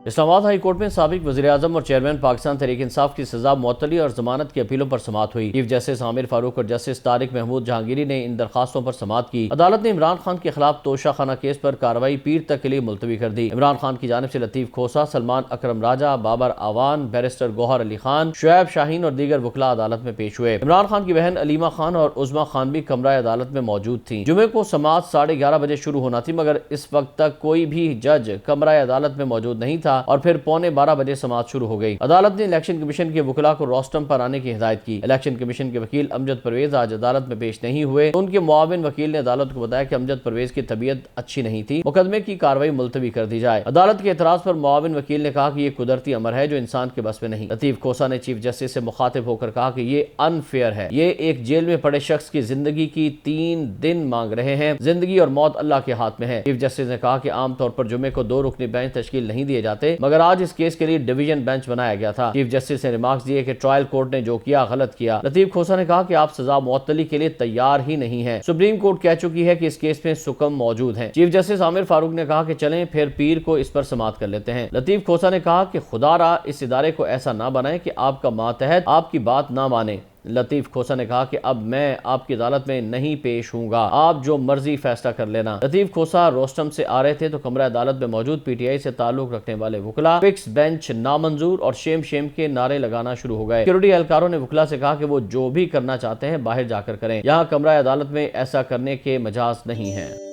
Islamabad high court में साबिक वज़ीर-ए-आज़म और चेयरमैन पाकिस्तान तहरीक इंसाफ की सजा मुअत्तली और जमानत की अपीलों पर समाअत हुई। चीफ जस्टिस आमिर फारूक और जस्टिस तारिक महमूद जहांगीरी ने इन दरखास्तों पर समाअत की। अदालत ने इमरान खान के खिलाफ तोशाखाना केस पर कार्रवाई पीर तक के लिए मुलतवी कर दी। इमरान खान की जानिब से लतीफ खोसा, सलमान अकरम राजा, बाबर आवान, बैरिस्टर गौहर अली खान, शुएब शाहीन और दीगर वकला अदालत में पेश हुए। इमरान खान की बहन अलीमा खान और उज़मा खान भी कमरा अदालत में मौजूद थी। जुमे को समाअत 11:30 बजे शुरू होना थी, मगर इस वक्त तक कोई भी जज कमरा अदालत में मौजूद नहीं था और फिर 12:15 बजे समाअत शुरू हो गई। अदालत ने इलेक्शन कमीशन के वकला को रोस्टम पर आने की हिदायत की। इलेक्शन कमीशन के वकील अमजद परवेज आज अदालत में पेश नहीं हुए। उनके मुआविन वकील ने अदालत को बताया कि अमजद परवेज की तबीयत अच्छी नहीं थी, मुकदमे की कार्रवाई मुलतवी कर दी जाए। अदालत के एतराज पर मुआविन वकील ने कहा कि यह कुदरती अमर है जो इंसान के बस में नहीं। लतीफ खोसा ने चीफ जस्टिस से मुखातिब होकर कहा कि ये अनफेयर है। ये एक जेल में पड़े शख्स की जिंदगी की 3 दिन मांग रहे हैं। जिंदगी और मौत अल्लाह के हाथ में है। चीफ जस्टिस ने कहा कि आमतौर पर जुमे को 2 रुकनी बेंच तश्कील नहीं दिए जाते, मगर आज इस केस के लिए डिवीजन बेंच बनाया गया था। चीफ जस्टिस ने रिमार्क्स दिए कि ट्रायल कोर्ट ने जो किया गलत किया। लतीफ खोसा ने कहा कि आप सजा मुअत्तली के लिए तैयार ही नहीं है। सुप्रीम कोर्ट कह चुकी है कि इस केस में सुकम मौजूद है। चीफ जस्टिस आमिर फारूक ने कहा कि चलें फिर पीर को इस पर समाअत कर लेते हैं। लतीफ खोसा ने कहा कि खुदारा इस इदारे को ऐसा ना बनाए कि आपका मातहत आपकी बात ना माने। लतीफ खोसा ने कहा कि अब मैं आपकी अदालत में नहीं पेश हूंगा, आप जो मर्जी फैसला कर लेना। लतीफ खोसा रोस्टम से आ रहे थे तो कमरा अदालत में मौजूद पीटीआई से ताल्लुक रखने वाले वकला फिक्स बेंच नामंजूर और शेम शेम के नारे लगाना शुरू हो गए। सिक्योरिटी एहलकारों ने वकला से कहा कि वो जो भी करना चाहते हैं बाहर जाकर करें, यहाँ कमरा अदालत में ऐसा करने के मजाज नहीं है।